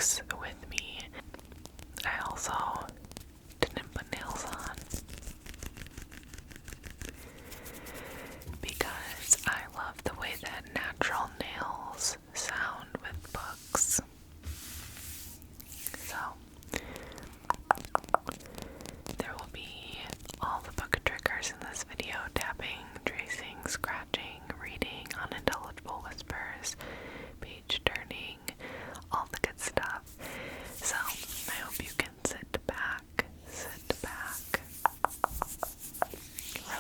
books with me. I also didn't put nails on because I love the way that natural nails sound with books. So there will be all the book triggers in this video: tapping, tracing, scratching, reading, unintelligible whispers, page turning, all the good stuff. So I hope you can sit back,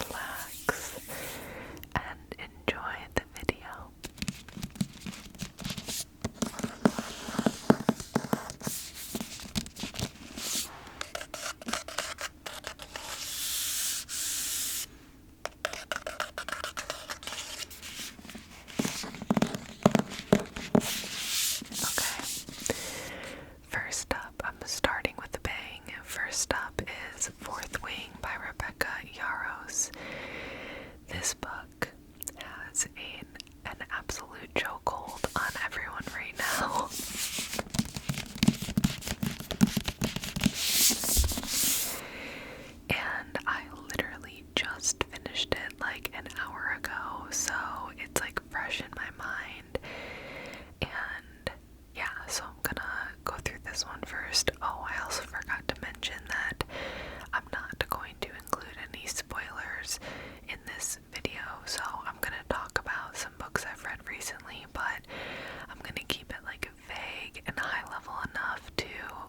relax, and enjoy the video. First up, I'm starting with a bang. First up is Fourth Wing by Rebecca Yarros. This book has an absolute chokehold on everyone right now. And I literally just finished it like an hour ago, so it's like fresh in my mind. And yeah, so I'm gonna go through this one first. Oh, I also forgot to mention that I'm not going to include any spoilers in this video, so I'm gonna talk about some books I've read recently, but I'm gonna keep it like vague and high level enough to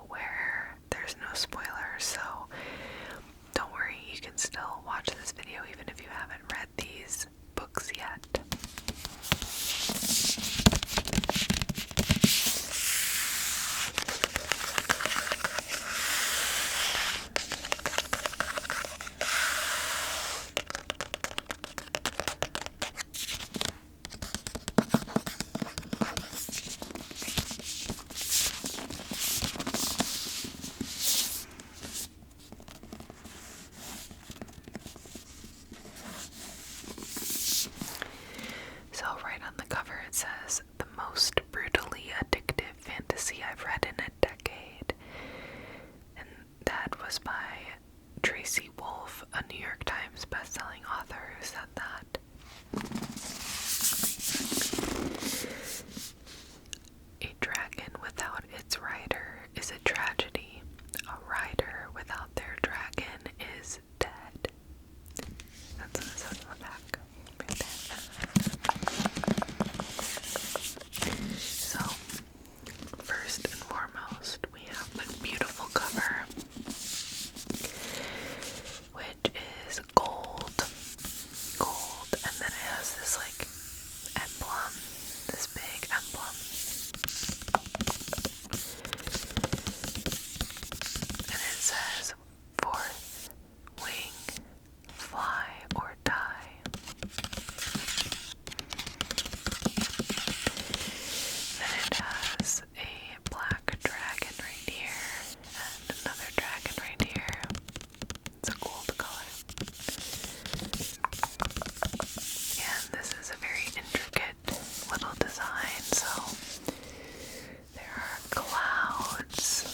where there's no spoilers. So don't worry, you can still watch this video even if you haven't read these books yet. So right on the cover it says, "The most brutally addictive fantasy I've read in a decade." And that was by Tracy Wolff, a New York Times bestselling author, who said that. A dragon without its rider is a tragedy. A rider without their dragon is dead. That's what it says on the back. Right there. So, first and foremost, we have the beautiful cover, which is gold, and then it has this like emblem, this big emblem, and it says, "Fourth wing, fly or die." Then it has a black dragon right here and another dragon right here. It's a gold color. And this is a very intricate little design, so there are clouds,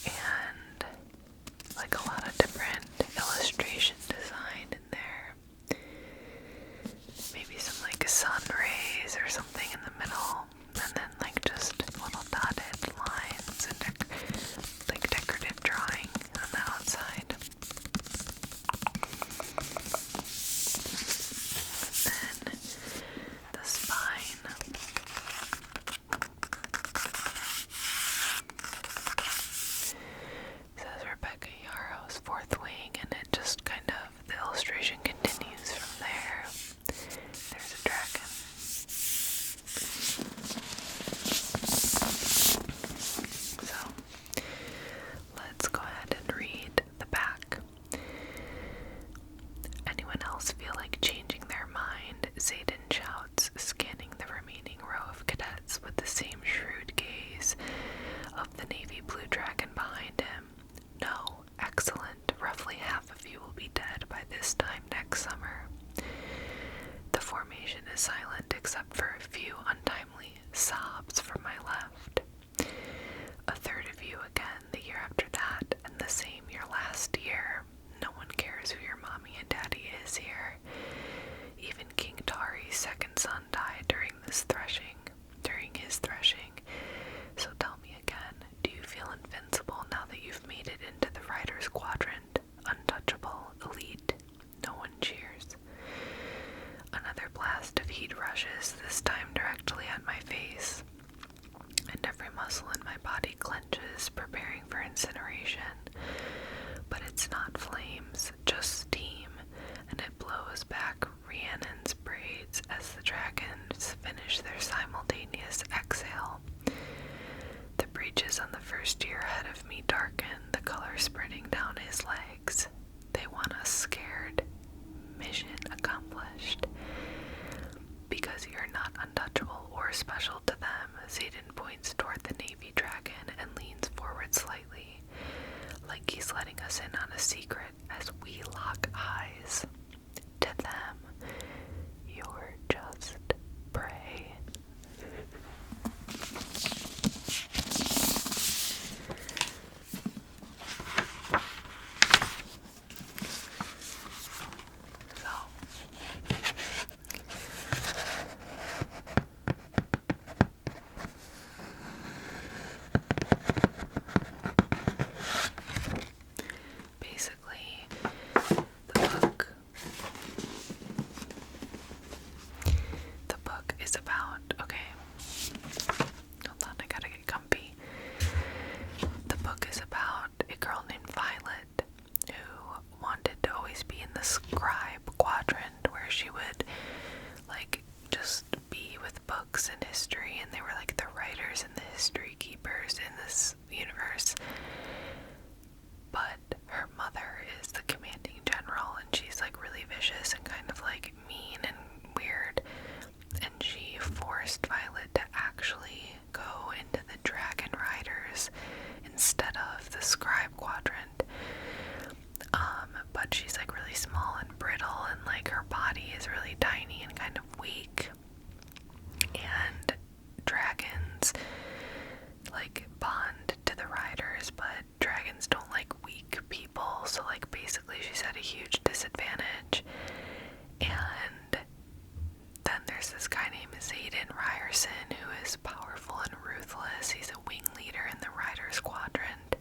and like a lot of different illustration design in there. Maybe some like sun rays or something in the middle, and then like just little dotted lines and like decorative drawing on the outside. And then the spine. It says Rebecca Yarros, Fourth Wing, and it just kind of, the illustration continues from there. There's a dragon. So, let's go ahead and read the back. Anyone else feel like changing their mind? Zayden shouts, scanning the remaining row of cadets with the same shrewd gaze of the navy blue dragon behind him. No, excellent. Roughly half of you will be dead by this time next summer. The formation is silent present except for a few untimely sobs from my left. A third of you again the year after that, and the same year last year. No one cares who your mommy and daddy is here. Even King Tari's second son died during his threshing. So tell me again, do you feel invincible now that you've made it into the Rider's Quadrant? Untouchable, elite. No one cheers. Another blast of heat rushes, this time directly at my face, and every muscle in my body clenches, preparing for incineration. But it's not flames, just steam, and it blows back Rhiannon's braids as the dragons finish their simultaneous exhale. The breeches on the first year ahead of me darken, the color spreading down his legs. They want us scared. Mission accomplished. Because you're not untouchable or special to them, Zayden points toward the navy dragon and leans forward slightly, like he's letting us in on a secret as we lock eyes. To them, you're just prey. Basically, the book is about, okay, hold on, I gotta get comfy. The book is about a girl named Violet who wanted to always be in the scribe quadrant where she would, like, just be with books and history, and they were like the writers and the history keepers in this universe. But her mother is the commanding general, and she's like really vicious and kind of like mean and weird, and she forced Violet to actually go into the Dragon Riders instead of the Scribe Quadrant. But she's like really small and brittle, and like her body is really tiny and kind of weak, and dragons like bond to the riders, but dragons don't like weak people, so like basically she's at a huge disadvantage. And then there's this guy named Zayden Ryerson who is powerful and ruthless. He's a wing leader in the Riders Quadrant,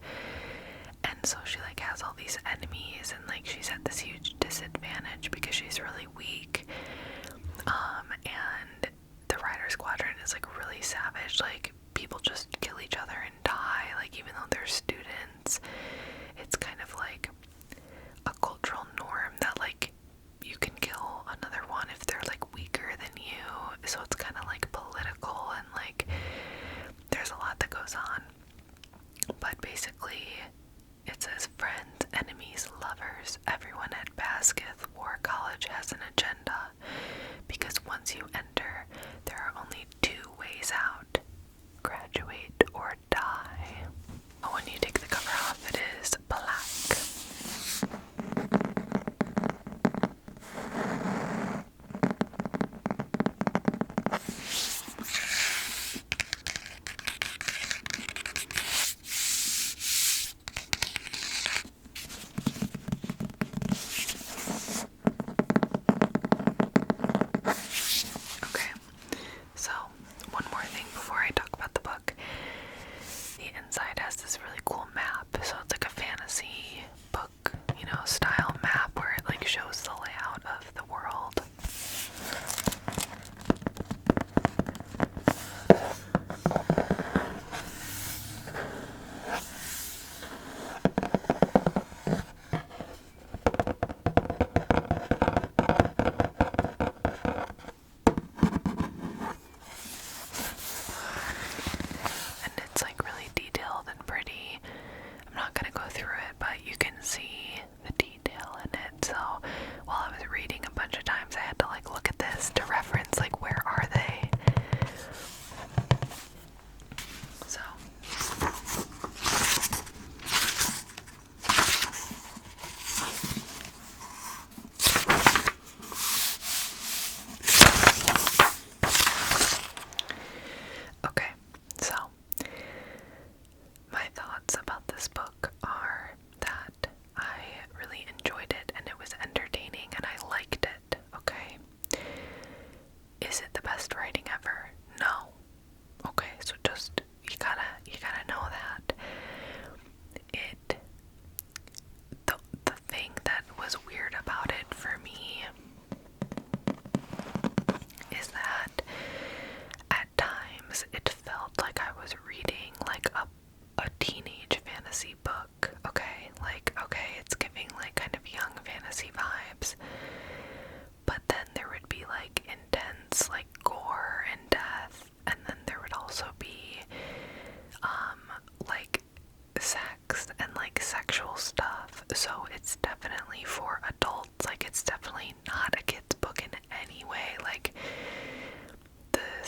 and so she like has all these enemies, and like she's at this huge disadvantage because she's really weak. And the Riders Quadrant is like really savage, like people just kill each other and die, like even though they're students. It's kind of like a cultural norm that like you can kill another one if they're like weaker than you, so it's kind of like political, and like there's a lot that goes on. But basically it says friends, enemies, lovers, everyone at Basketh War College has an agenda, because once you enter, there are only two ways out: graduate or die. But when you take the cover off, it is black.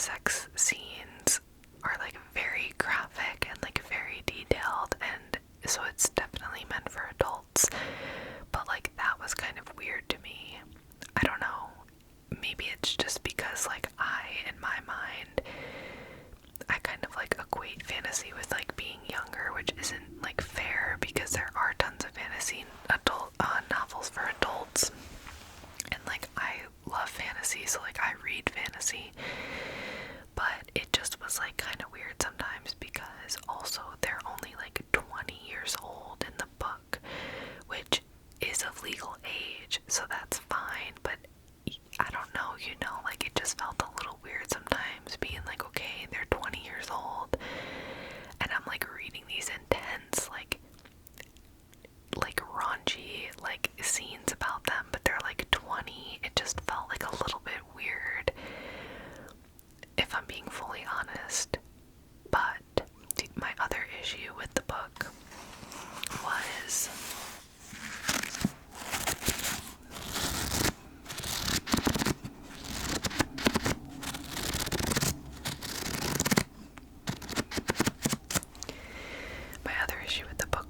sex scenes are like very graphic and like very detailed, and so it's definitely meant for adults, but like that was kind of weird to me. I don't know, maybe it's just because like in my mind, I kind of like equate fantasy with like being younger, which isn't like fair because there are tons of fantasy adult novels for adults, and like I love fantasy, so like I read fantasy, but it just was like kind of weird sometimes because also they're only like 20 years old in the book, which is of legal age, so that's fine, but I don't know, like it just felt a little weird sometimes being like, okay, they're 20 years old, and I'm like reading these intense, like raunchy, like scenes about them, but they're like 20. It just felt like a little bit weird, if I'm being fully honest. But my other issue with the book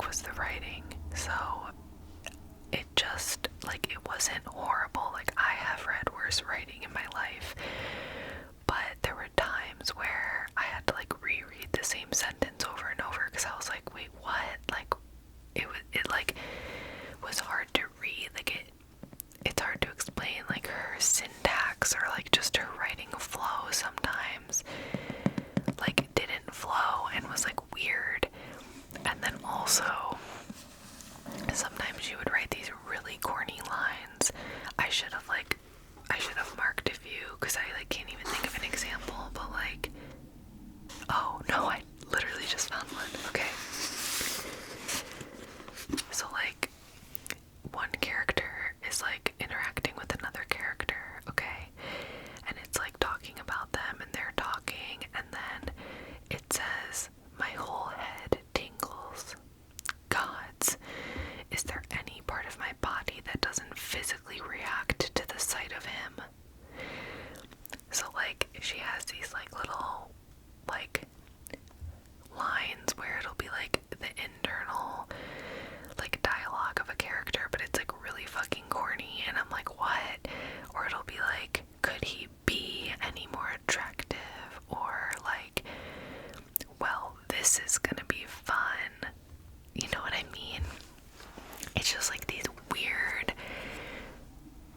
was the writing. So it just, like, it wasn't horrible. Like, I have read worse writing in my life, but there were times where I had to like reread the same sentence over and over because I was like, wait, what? Like, it was hard to read. Like, it's hard to explain like her syntax or like just her writing flow sometimes like didn't flow and was like weird. And then also sometimes she would write these really corny lines. I should have marked a few because I like can't even think of an example, but like, oh no, I literally just found one. Okay, so like one character is like interacting with another character, okay, and it's like talking about them and they're talking, and then it says, my whole head tingles. Gods, is there any part of my body that doesn't physically react to the sight of him? So like she has these like little like lines where it'll be like the internal like dialogue of a character, but it's like really fucking corny, and I'm like, what? Or it'll be like, could he be any more attractive? Or like, well, this is gonna be fun. You know what I mean? It's just like these weird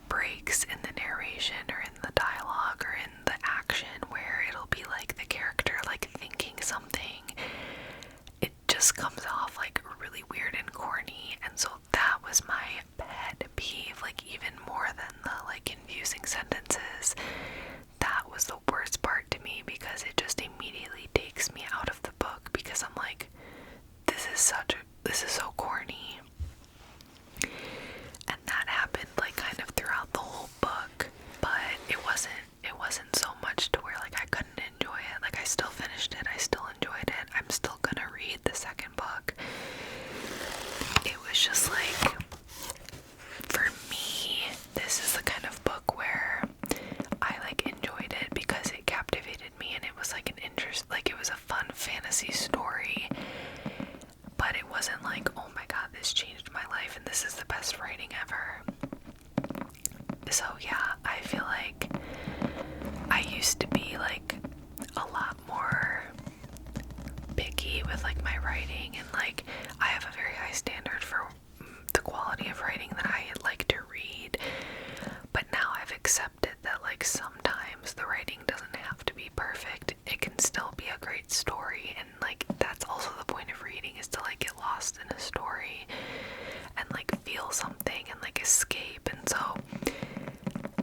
breaks in the narration or in the dialogue or in the action where it'll be like the character like thinking something. It just comes off like really weird and corny, and so that was my pet peeve, like even more than the like confusing sentences. That was the worst part to me because it just immediately takes me out of the book because I'm like, this is so corny. And that happened like kind of throughout the whole book, but it wasn't so much to where like I couldn't enjoy it. Like I still finished it, I still enjoyed it, I'm still gonna read the second book. It was just like, for me, this is the kind of book where I like enjoyed it because it captivated me and it was like an interest, like it was a fun fantasy story, but it wasn't like, oh my god, this changed my life and this is the best writing ever. So yeah, I feel like I used to be like a lot more picky with like my writing, and like I have a very high standard for the quality of writing that I like to read, but now I've accepted that like sometimes the writing doesn't have to be perfect. It can still be a great story, and like that's also the point of reading, is to like get lost in a story and like feel something and like escape. And so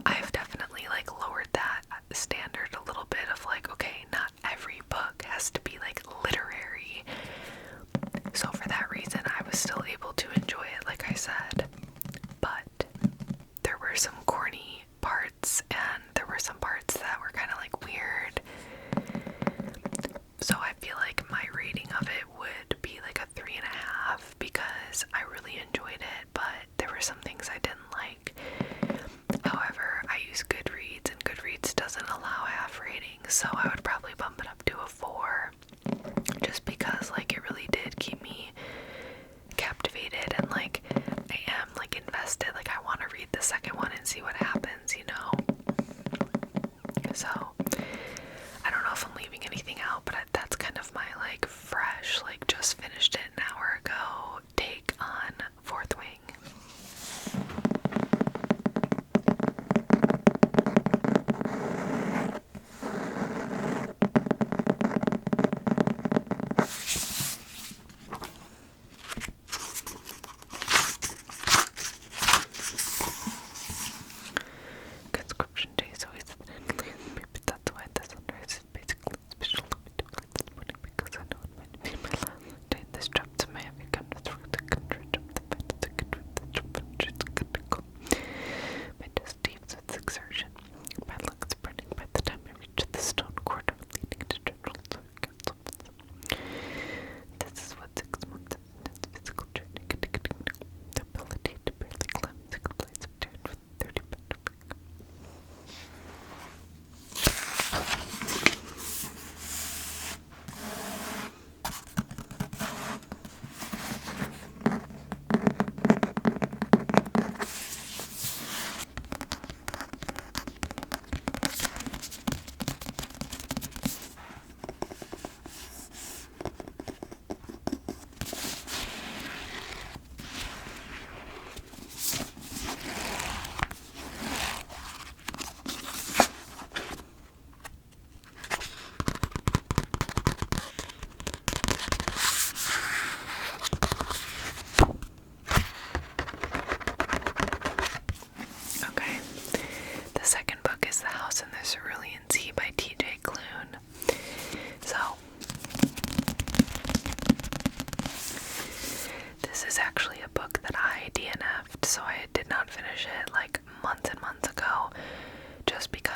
I've definitely like lowered that standard a little bit of like, okay, not every book has to be like literary. So for that reason I was still able to enjoy it, like I said, but there were some corny parts and there were some parts that were kind of like weird. So I feel like my rating of it would be like a 3.5 because I really enjoyed it, but there were some things I didn't like. However, I use Goodreads and Goodreads doesn't allow half ratings, so I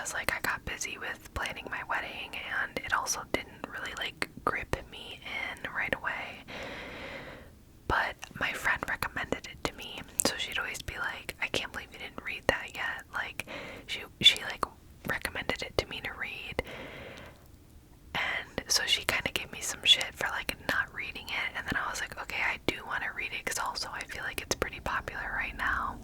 because like I got busy with planning my wedding, and it also didn't really like grip me in right away. But my friend recommended it to me, so she'd always be like, I can't believe you didn't read that yet. Like she like recommended it to me to read, and so she kind of gave me some shit for like not reading it, and then I was like, okay, I do want to read it because also I feel like it's pretty popular right now.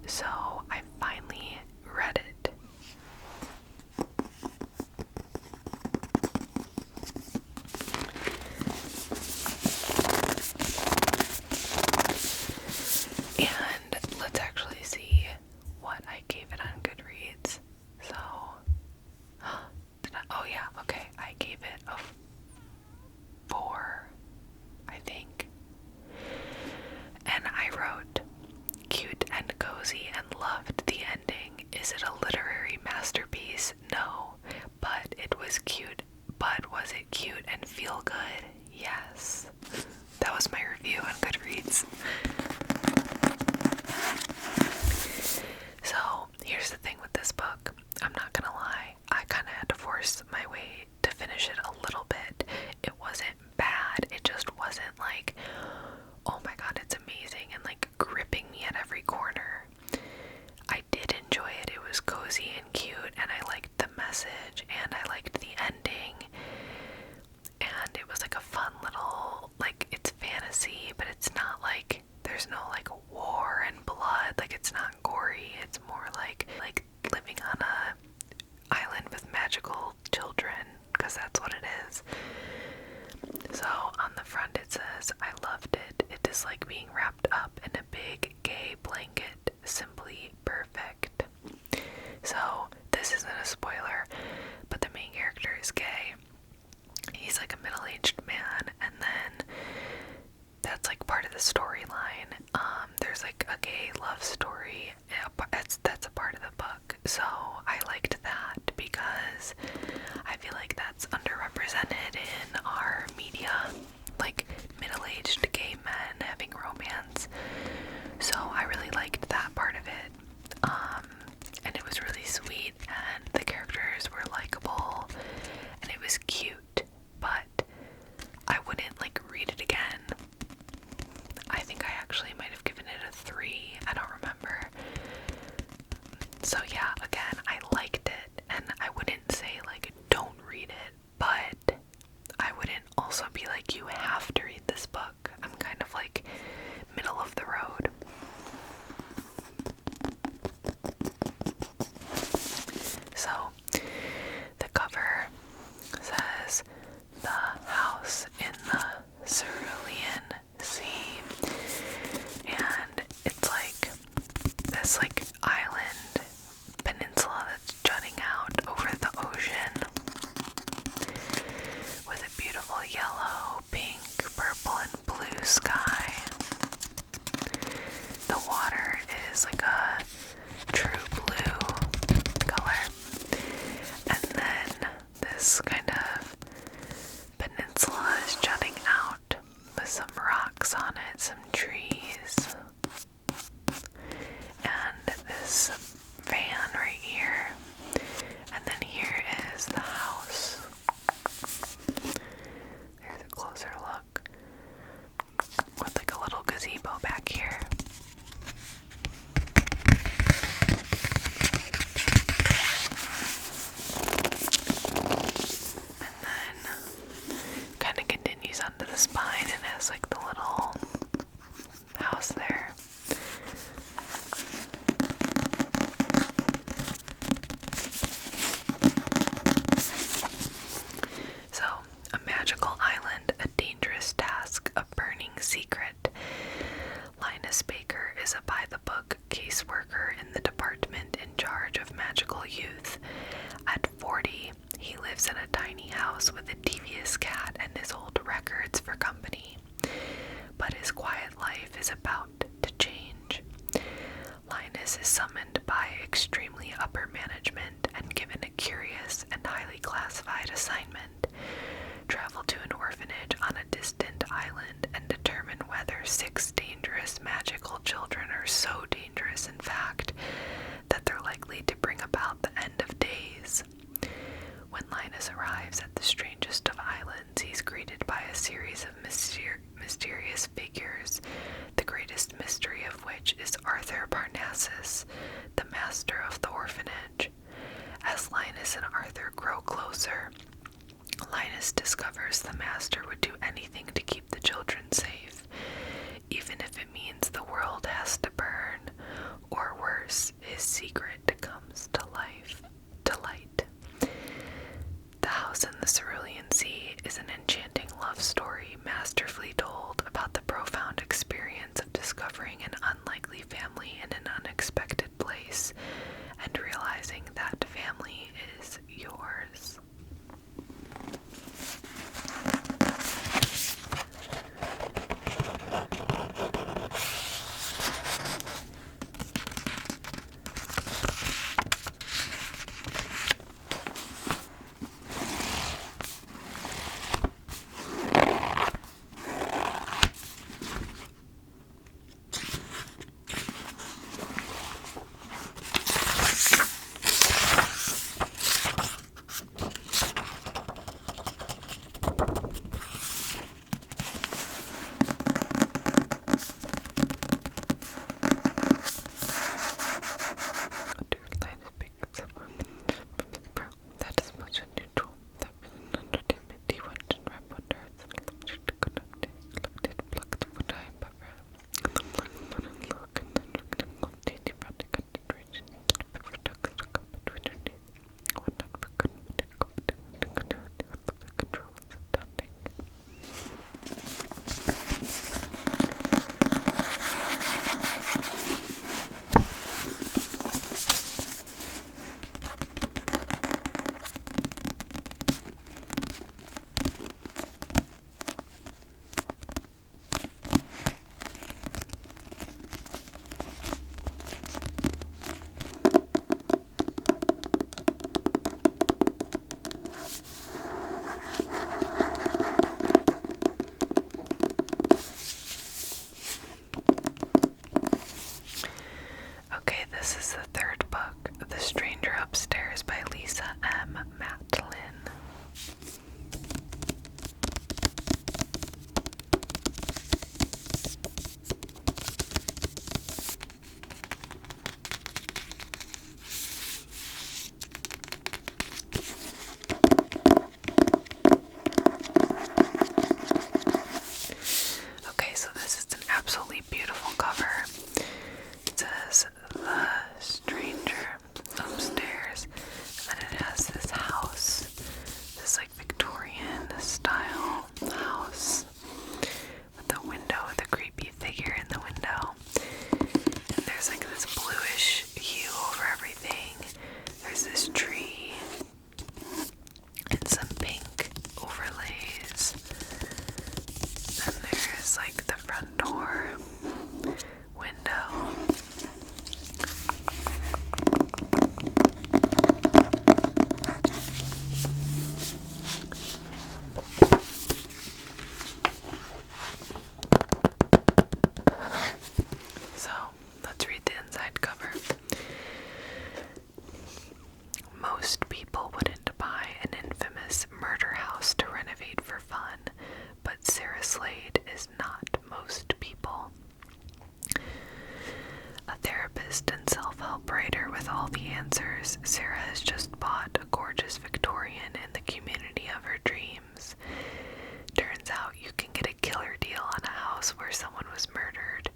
So I finally read it. And let's actually see what I gave it on Goodreads. So, oh yeah, okay, I gave it a 4, I think. And I wrote, cute and cozy and loved the ending. Is it a literary masterpiece? No, but it was cute. But was it cute and feel good? Yes. That was my review on Goodreads. So, here's the thing with this book. I'm not gonna lie, I kind of had to force my way to finish it a little bit. It wasn't bad, it just wasn't like, oh my god, it's amazing, and like gripping me at every corner. I did enjoy it. It was cozy and cute, and I liked the message, and I liked the ending, and it was like a fun little, like, it's fantasy, but it's not like, there's no like war and blood, like it's not gory, it's more like living on a island with magical children, because that's what it is. So on the front it says, I loved it. It is like being wrapped up in a big gay blanket, simply perfect. So this isn't a spoiler, but the main character is gay. He's like a middle-aged man, and then that's like part of the storyline. There's like a gay love story. That's a part of the book. So I liked that because I feel like that's underrepresented in our media, like middle-aged gay men having romance. So I really liked that part of it. And it was really sweet, and the characters were likable, and it was cute, but I wouldn't like read it again. I think I actually might have given it a 3. I don't remember. So yeah, again, I liked it, and I wouldn't say like don't read it, but I wouldn't also be like you have to read this book. I'm kind of like middle of the road. So the cover says the house in the Cerulean Sea, and it's like this like island peninsula that's jutting out over the ocean with a beautiful yellow, pink, purple, and blue sky. The water is like a true blue color, and then this kind of peninsula is jutting out with some rocks on it, some trees, and this van right here, and then here is the house. There's a closer look with like a little gazebo back here. And then kind of continues onto the spine and has like the little house there. So, a magical island, a dangerous task, a burning secret. Linus Baker is a by-the-book caseworker in the department in charge of magical youth. At 40, he lives in a tiny house with a devious cat and his old records for company. But his quiet life is about to change. Linus is summoned by extremely upper management and given a curious and highly classified assignment. Travel to an orphanage on a distant island and determine whether 6 dangerous magical children are so dangerous, in fact, that they're likely to bring about the end of days. When Linus arrives at the strangest of islands, he's greeted by a series of mysterious figures, the greatest mystery of which is Arthur Parnassus, the master of the orphanage. As Linus and Arthur grow closer, Linus discovers the master would do anything to keep the children safe, even if it means the world has to burn, or worse, his secret comes to light. The House in the Cerulean Sea is an enchanting love story masterfully told about the profound experience of discovering an unlikely family in an unexpected place and realizing that family is yours. This is the third book, The Stranger Upstairs by Lisa M. Matlin. Okay, so this is an absolutely beautiful cover. It says The Stranger Upstairs, and then it has this house, this like Victorian style house with the window, with a creepy figure in the window, and there's like this bluish hue over everything. There's this tree and some pink overlays. Then there's like the front door window. So let's read the inside cover. Most people wouldn't buy an infamous murder house to renovate for fun, but Sarah Slade is not most people. A therapist and self-help writer with all the answers, Sarah has just bought a gorgeous Victorian in the community of her dreams. Turns out you can get a killer deal on a house where someone was murdered.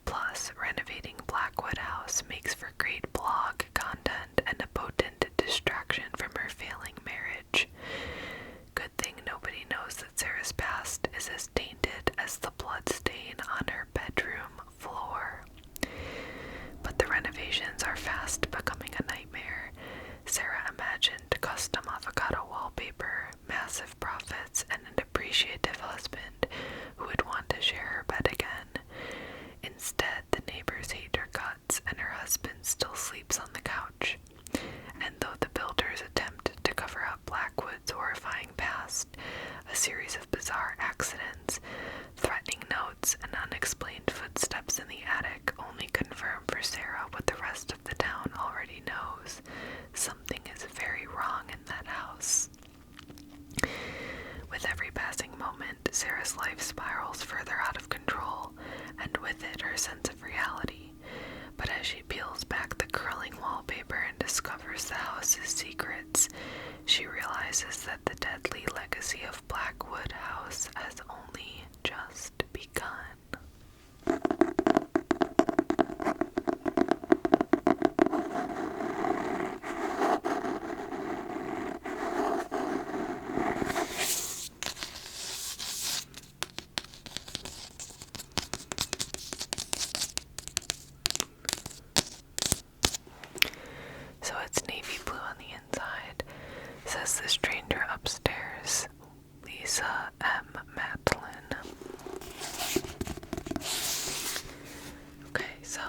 Plus, renovating Blackwood House makes for great blog content and a potent distraction from her failing marriage. Good thing nobody knows that Sarah's past is as tainted as the blood stain on her bedroom floor. But the renovations are fast becoming a nightmare. Sarah imagined custom avocado wallpaper, massive profits, and an appreciative husband who would want to share her bed again. Instead, the neighbors hate her guts, and her husband still sleeps on the couch. And though the builders attempt to cover up Blackwood's horrifying past, a series of bizarre accidents, threatening notes, and unexplained footsteps in the attic only confirm for Sarah what the rest of the town already knows. uncovers the house's secrets, she realizes that the deadly legacy of Blackwood House has only just begun. So it's navy blue on the inside. Says the stranger upstairs, Lisa M. Matlin. Okay, so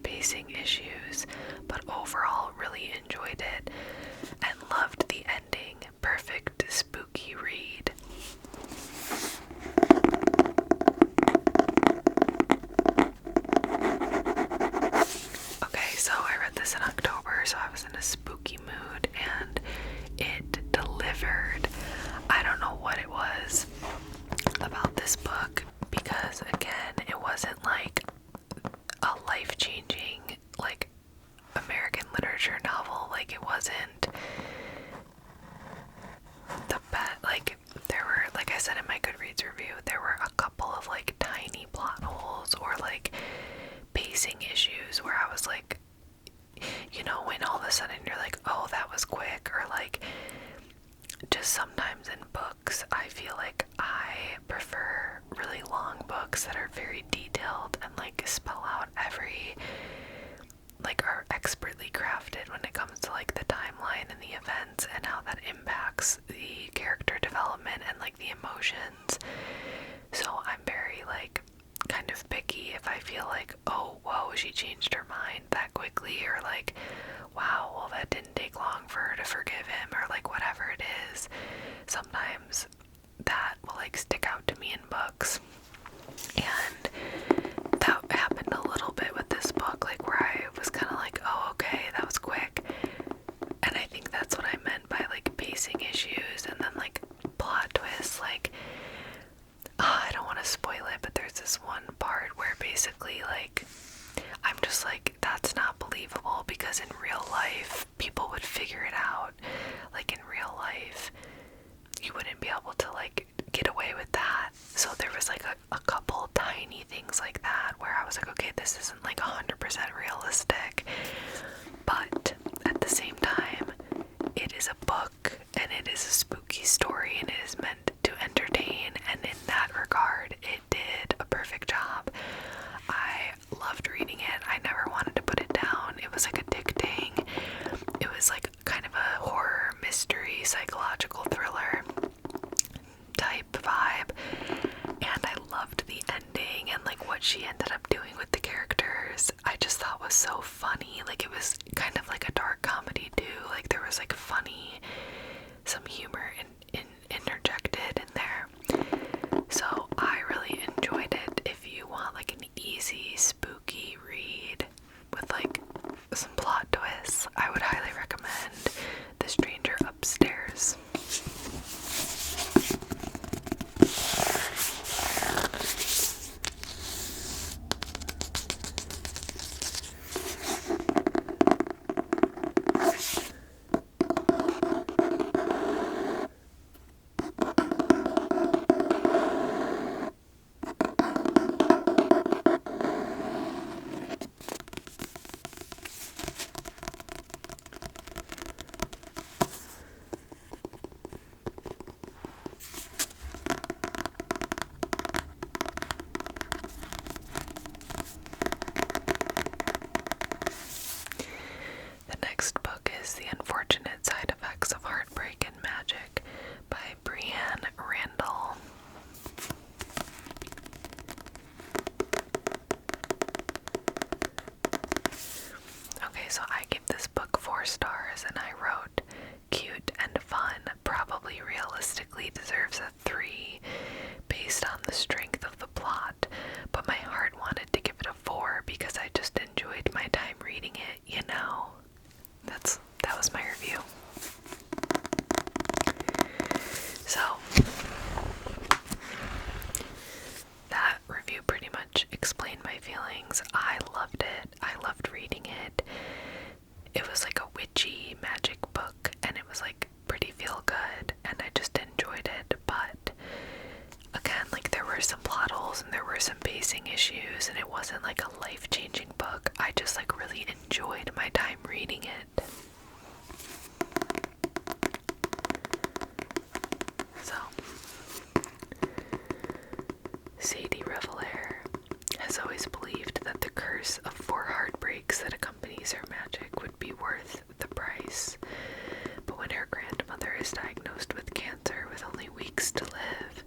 pacing issues, but overall really enjoyed it and loved the ending. Perfect spooky read. Okay, so I read this in October, so I was in a spooky mood and it delivered. I don't know what it was about this book, because again, it wasn't like a life-changing like American literature novel. Like, it wasn't the best. Like, there were, like I said in my Goodreads review, there were a couple of like tiny plot holes or like pacing issues where I was like, you know, when all of a sudden you're like, oh, that was quick, or like, just sometimes in books I feel like I prefer really long books that are very detailed and like spell out every, like, are expertly crafted when it comes to like the timeline and the events and how that impacts the character development and like the emotions. So I'm very like kind of picky if I feel like, oh, whoa, she changed her mind that quickly, or like, wow, well, that didn't take long for her to forgive him, or like whatever it is. Sometimes that will like stick out to me in books, and that happened a little bit with this book, like where I was kind of like, oh, okay, that was quick. And I think that's what I meant by like pacing issues and then like plot twists. Like, I don't want to spoil it, but there's this one part where basically like I'm just like, that's not believable, because in real life people would figure it out. Like, in real life you wouldn't be able to like get away with that. So there was like a couple tiny things like that where I was like, okay, this isn't like 100% realistic, but at the same time it is a book and it is a spooky story and it is meant to entertain, and in that regard it did a perfect job. I loved reading it. I never wanted to put it down. It was like addicting. It was like kind of a horror, mystery, psychological thriller type vibe, and I loved the ending and like what she ended up doing with the characters. I just thought was so funny. Like, it was kind of like a dark comedy too. Like, there was like funny, some humor interjected in there. So I really enjoyed it. If you want like an easy, spooky read with like some plot twists, I would highly recommend The Stranger Upstairs. technically deserves a 3 based on the strength of the plot, but my heart wanted to give it a 4 because I just enjoyed my time reading it, you know? That was my review. So, that review pretty much explained my feelings. I loved it. I loved reading it. It was like a witchy magic book, and it was like pretty feel good, and I just enjoyed it. But again, like there were some plot holes and there were some pacing issues, and it wasn't like a life-changing book. I just like really enjoyed my time reading it. So, Sadie Revelair has always believed that the curse of 4 heartbreaks that accompanies her magic would be worth the price. But when her grandmother is diagnosed with cancer with only weeks to live,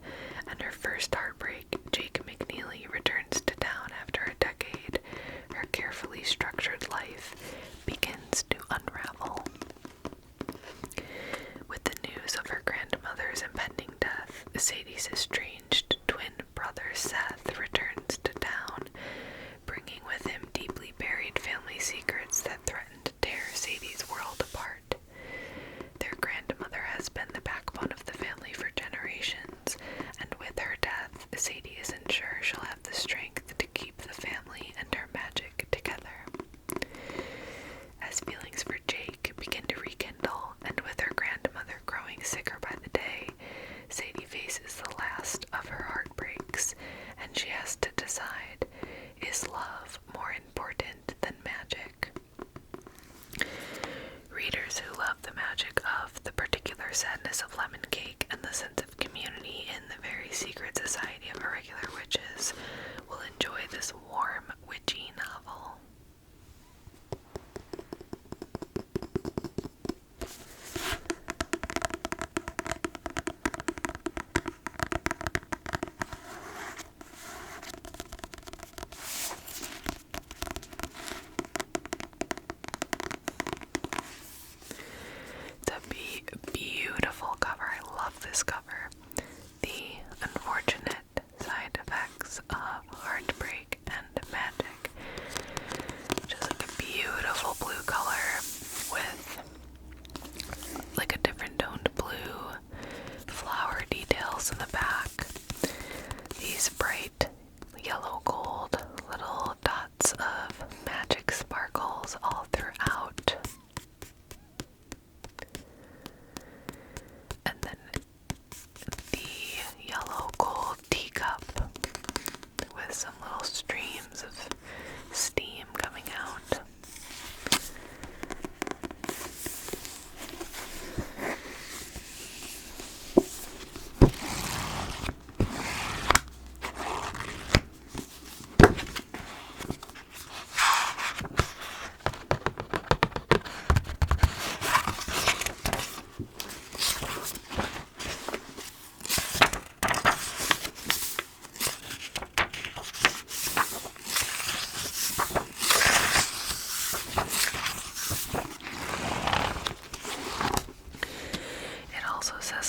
and her first heartbreak, Jake McNeely, returns to town after a decade, her carefully structured life begins to unravel. With the news of her grandmother's impending death, Sadie's estranged twin brother Seth returns to town, bringing with him deeply buried family secrets that threaten to tear Sadie's world apart. Their grandmother has been the backbone of the family for generations, and with her death, Sadie isn't sure she'll have the strength to keep the family and her magic together. As feelings for Jake begin to rekindle, and with her grandmother growing sicker by the day, Sadie faces the last of her heartbreaks, and she has to decide, is love more important than magic? Readers who love the magic of the particular sadness of lemon cake and the sense of community in the very secret society of irregular witches will enjoy this warm, witchy novel. It's a beautiful cover. I love this cover. The unfortunate side effects of heartbreak and magic. Just like a beautiful blue color with like a different toned blue, flower details in the back. These bright yellow gold little dots of magic sparkles all throughout. And then the yellow gold teacup with some little streams of steam coming out.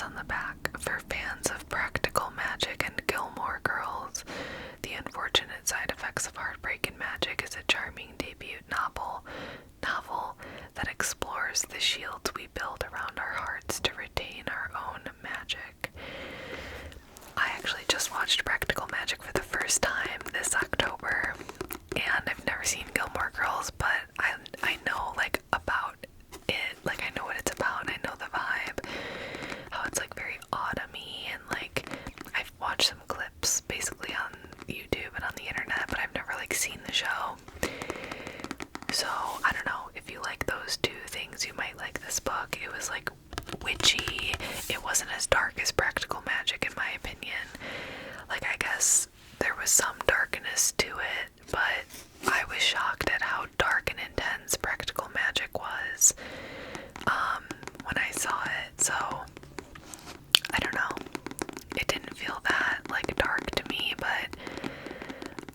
On the back, for fans of practical magic and Gilmore Girls, The Unfortunate Side Effects of Heartbreak and Magic is a charming debut novel that explores the shields we build around our hearts to retain our own magic. I actually just watched Practical Magic for the first time this October, and I've never seen Gilmore Girls, but I know like about it, like I know what it's about, I know the vibe. It's like very autumny, and like I've watched some clips basically on YouTube and on the internet, but I've never like seen the show. So I don't know, if you like those two things you might like this book. It was like witchy, it wasn't as dark as Practical Magic in my opinion. Like I guess there was some darkness to it, but I was shocked at how dark and intense Practical Magic was when I saw it. So I don't know, it didn't feel that like dark to me, but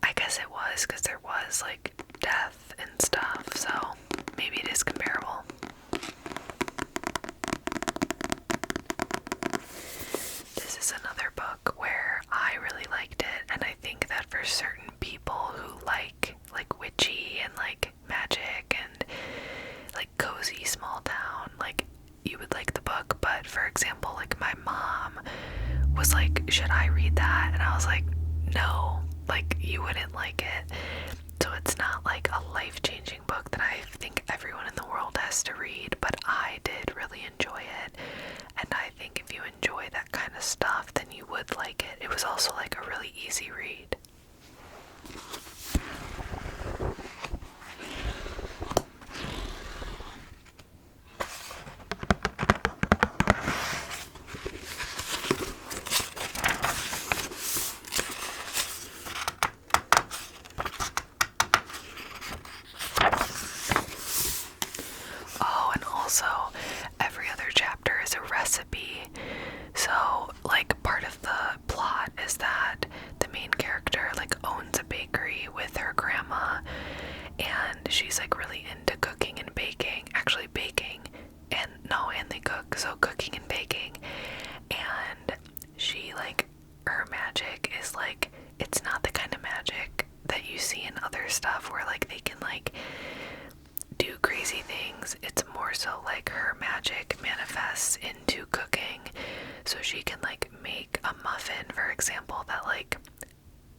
I guess it was because there was like death and stuff, so maybe it is comparable. certain people who like witchy and like magic and like cozy small town, like you would like the book. But for example, like my mom was like, should I read that? And I was like, no, like you wouldn't like it. So it's not like a life-changing book that I think everyone in the world has to read, but I did really enjoy it. And I think if you enjoy that kind of stuff, then you would like it. It was also like a really easy read. Oh, and also every other chapter is a recipe. So like part of the plot is that the main character like owns a bakery with her grandma, and she's like really into cooking and baking, actually baking, and they cook, so cooking and baking. And she like, her magic is like, it's not the kind of magic that you see in other stuff where like they can like do crazy things. It's more so like her magic manifests into cooking. So she can like make a muffin, for example, that like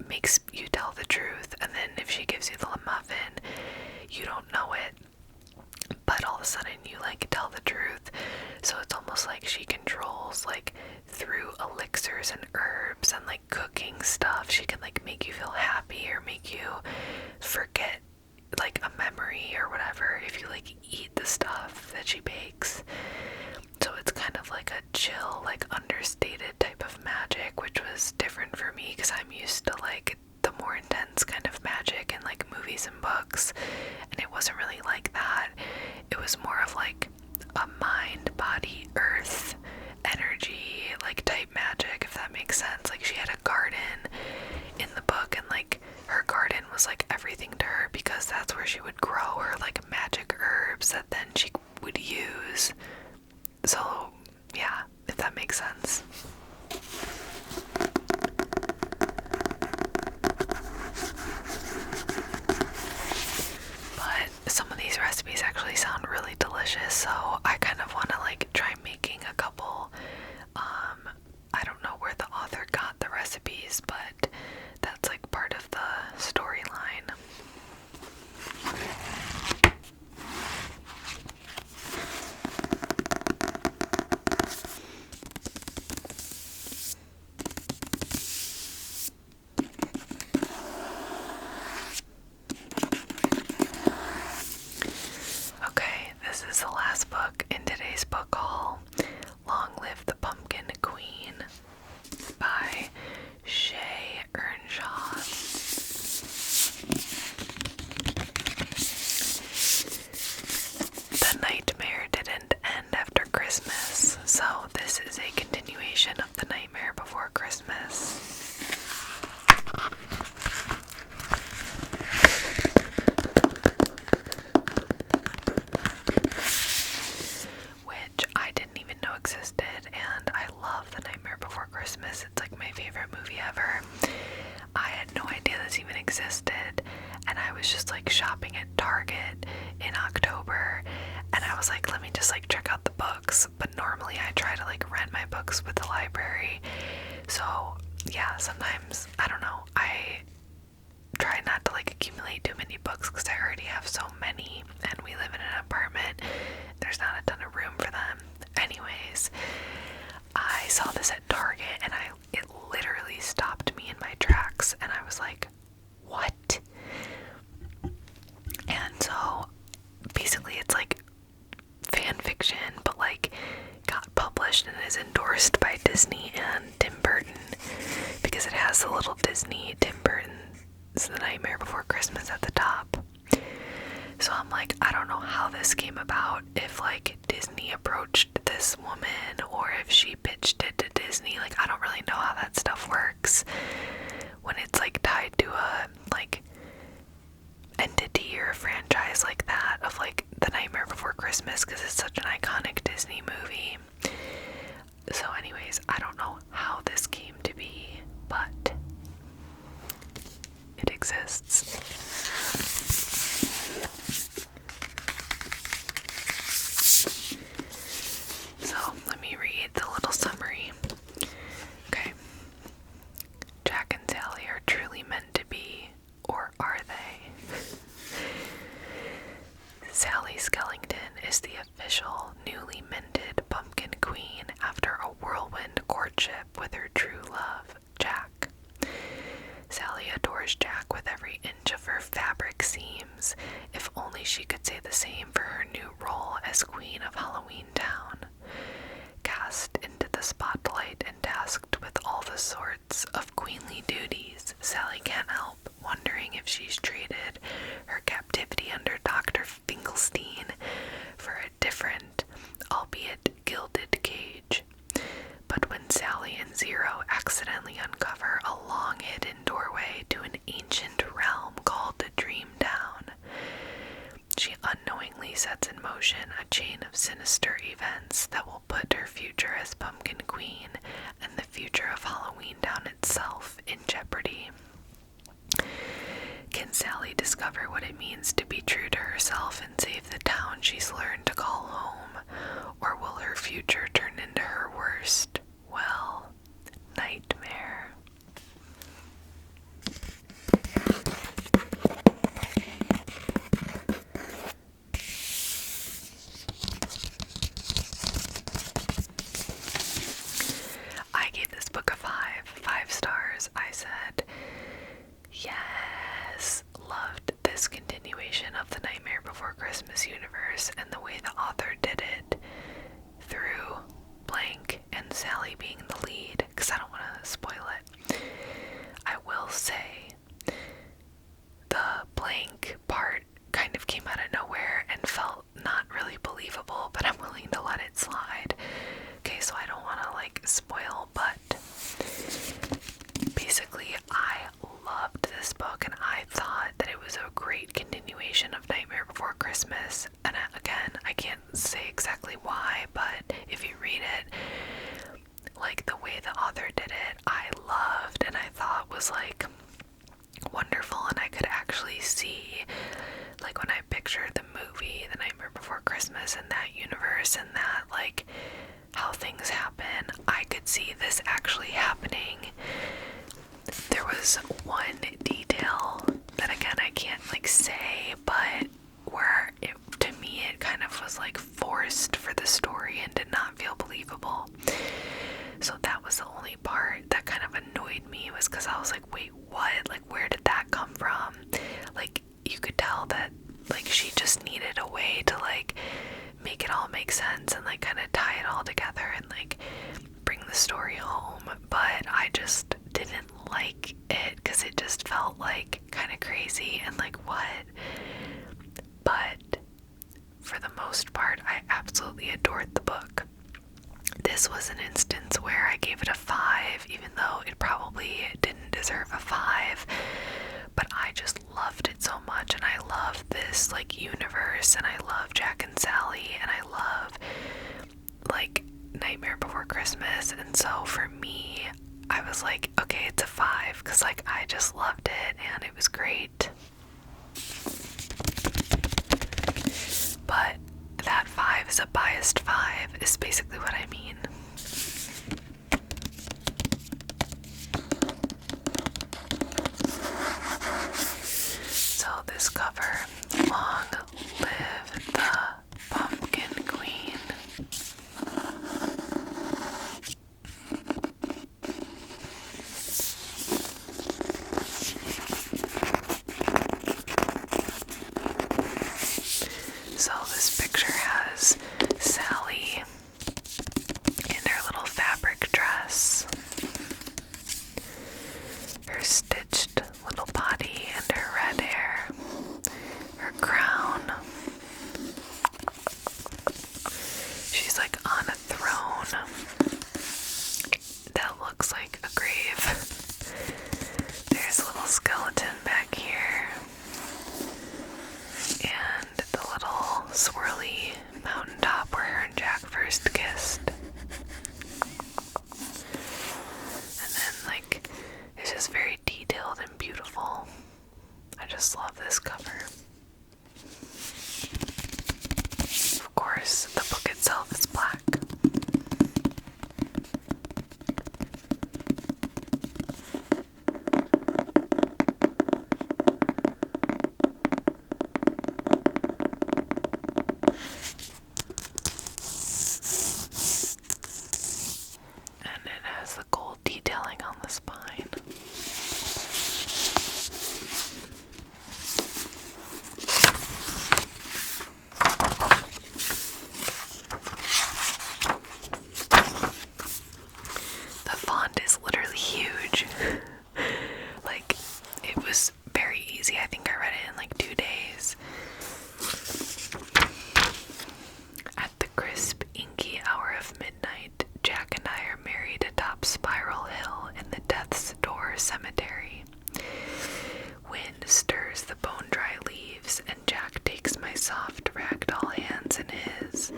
makes you tell the truth, and then if she gives you the muffin, you don't know it, but all of a sudden you like tell the truth. So it's almost like she controls, like through elixirs and herbs and like cooking stuff, she can like make you feel happy or make you forget like a memory or whatever if you like eat the stuff that she bakes. So it's kind of like a chill, like understated type of magic, which was different for me because I'm used to like the more intense kind of magic in like movies and books, and it wasn't really like that. It was more of like a mind, body, earth, energy, like type magic, if that makes sense. Like she had a garden in the book, and like her garden was like everything to her because that's where she would grow her like magic herbs that then she would use. So yeah, if that makes sense. But some of these recipes actually sound really delicious, so I kind of want to like try making a couple. I don't know where the author got the recipes, but that's like part of the storyline. Okay, this is the last book in today's book haul. Long Live the Pumpkin Queen by Shea, Ernshaw. The nightmare didn't end after Christmas, so this is a continuation of The Nightmare Before Christmas. Which I didn't even know existed, and I love The Nightmare Before Christmas. It's like my favorite movie ever. I had no idea this even existed, and I was just like shopping at Target in October, and I was like, let me just like check out the books. But normally I try to like rent my books with the library, so yeah, sometimes, I don't know, I try not to like accumulate too many books because I already have so many, and we live in an apartment. There's not a ton of room for them. Anyways, I saw this at Target, and it literally stopped me in my tracks, and I was like, what? And so basically it's like fan fiction, but like got published and is endorsed by Disney and Tim Burton, because it has the little Disney Tim Burton's The Nightmare Before Christmas at the top. So I'm like, I don't know how this came about, if like Disney approached this woman or if she pitched it to Disney. Like, I don't really know how that stuff works when it's like tied to a like entity or a franchise like that of like The Nightmare Before Christmas, because it's such an iconic Disney movie. So anyways, I don't know how this came to be, but exists. So let me read the little summary. Okay. Jack and Sally are truly meant to be, or are they? Sally Skellington is the official, newly minted Pumpkin Queen after a whirlwind courtship with her true love, Jack. Sally adores Jack with every inch of her fabric seams, if only she could say the same for her new role as Queen of Halloween Town. Cast into the spotlight and tasked with all the sorts of queenly duties, Sally can't help wondering if she's traded her captivity under Dr. Finkelstein for a different, albeit gilded cage. But when Sally and Zero accidentally uncover a long-hidden doorway to an ancient realm called the Dream Town, she unknowingly sets in motion a chain of sinister events that will put her future as Pumpkin Queen and the future of Halloween Town itself in jeopardy. Can Sally discover what it means to be true to herself and save the town she's learned to call home? Or will her future turn into her worst, well, nightmare? I gave this book a 5 stars. I said, yes, loved this continuation of the Nightmare Before Christmas universe and the way the author did it through Blank and Sally being the lead, because I don't want to spoil it. I will say the Blank part kind of came out of nowhere and felt not really believable, but I'm willing to let it slide. Okay, so I don't want to spoil, but basically I loved this book and I thought that it was a great continuation of Nightmare Before Christmas. And again, I can't say exactly why, but if you read it, the way the author did it, I loved and I thought was wonderful, and I could actually see when I pictured the movie The Nightmare Before Christmas and that universe and that how things happen, I could see this actually happening. There was one detail that again I can't say, but where to me it kind of was forced for the story and did not feel believable. So that was the only part that kind of annoyed me, was because I was like, wait, what? Where did that come from? You could tell that she just needed a way to make it all make sense and kind of tie it all together and bring the story home. But I just didn't like it because it just felt kind of crazy and what? But for the most part, I absolutely adored the book. This was an instance where I gave it a 5, even though it probably didn't deserve a 5. But I just loved it so much, and I love this universe, and I love Jack and Sally, and I love Nightmare Before Christmas. And so for me, I was like, okay, it's a 5 because I just loved it and it was great. But that 5 is a biased 5 is basically what I mean. So this cover, long live the Pumpkin Queen. So this picture has Sally in her little fabric dress, her stitched little body and her red hair, her crown. She's on a throne that looks like a grave. There's a little skeleton back here, and the little swirly mountaintop where her and Jack first kissed. And then it's just very detailed and beautiful. really huge. Like, it was very easy. I think I read it in like 2 days. At the crisp, inky hour of midnight, Jack and I are married atop Spiral Hill in the Death's Door Cemetery. Wind stirs the bone-dry leaves, and Jack takes my soft ragdoll hands in his.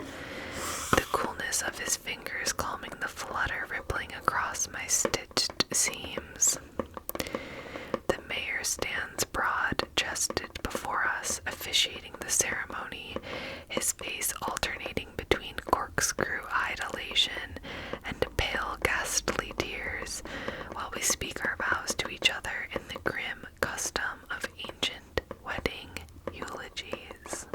The coolness of his fingers calming the flutter rippling across my stitched seams. The mayor stands broad-chested before us, officiating the ceremony, his face alternating between corkscrew-eyed elation and pale, ghastly tears, while we speak our vows to each other in the grim custom of ancient wedding eulogies.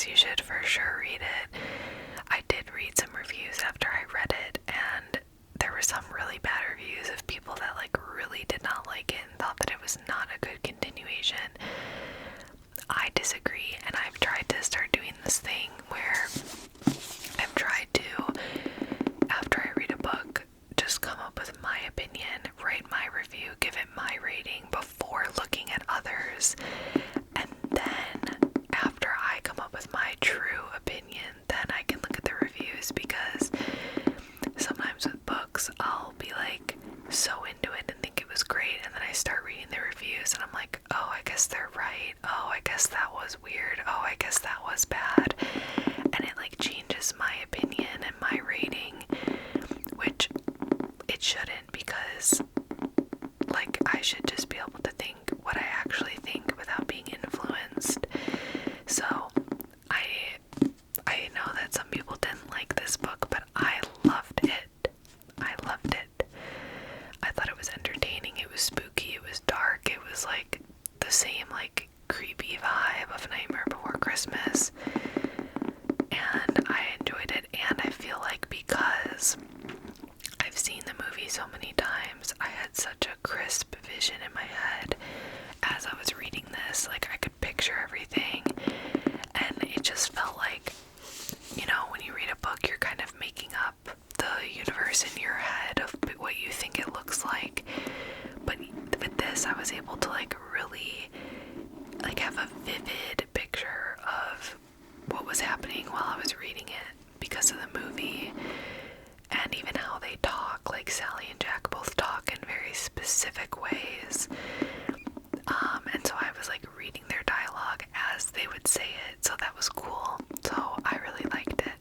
You should for sure read it. I did read some reviews after I read it, and there were some really bad reviews of people that like really did not like it and thought that it was not a good continuation. I disagree, and I've tried to start doing this thing where I've tried to, after I read a book, just come up with my opinion, write my review, give it my rating before looking at others, and then after I come up with my true opinion, then I can look at the reviews, because sometimes with books, I'll be like so into it and think it was great, and then I start reading the reviews and I'm like, oh, I guess they're right. Oh, I guess that was weird. Oh, I guess that was bad. And it like changes my opinion and my rating, which it shouldn't, because like I should just be able to think what I actually think without being influenced. So I know that some people didn't like this book, but I loved it. I loved it. I thought it was entertaining, it was spooky, it was dark, it was like the same like creepy vibe of Nightmare Before Christmas. And I enjoyed it, and I feel like because I've seen the movie so many times, I had such a crisp vision in my head as I was reading this. Like I could picture everything, and it just felt like, you know, when you read a book, you're kind of making up the universe in your head of what you think it looks like. But with this, I was able to like really like have a vivid picture of what was happening while I was reading it because of the movie, and even how they talk. Like Sally and Jack both talk in very specific ways, and so I was like reading their dialogue as they would say it, so that was cool. So I really liked it.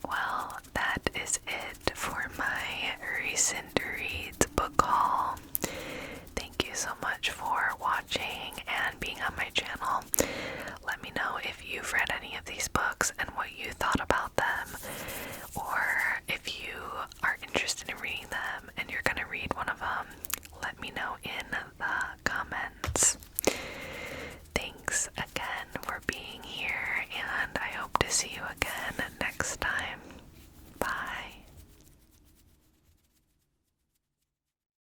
Well, that is it for my recent reads book haul. Thank you so much for watching and being on my channel. Let me know if you've read any of these books and what you thought about them, or if you are interested in reading them and you're gonna read one of them. Let me know in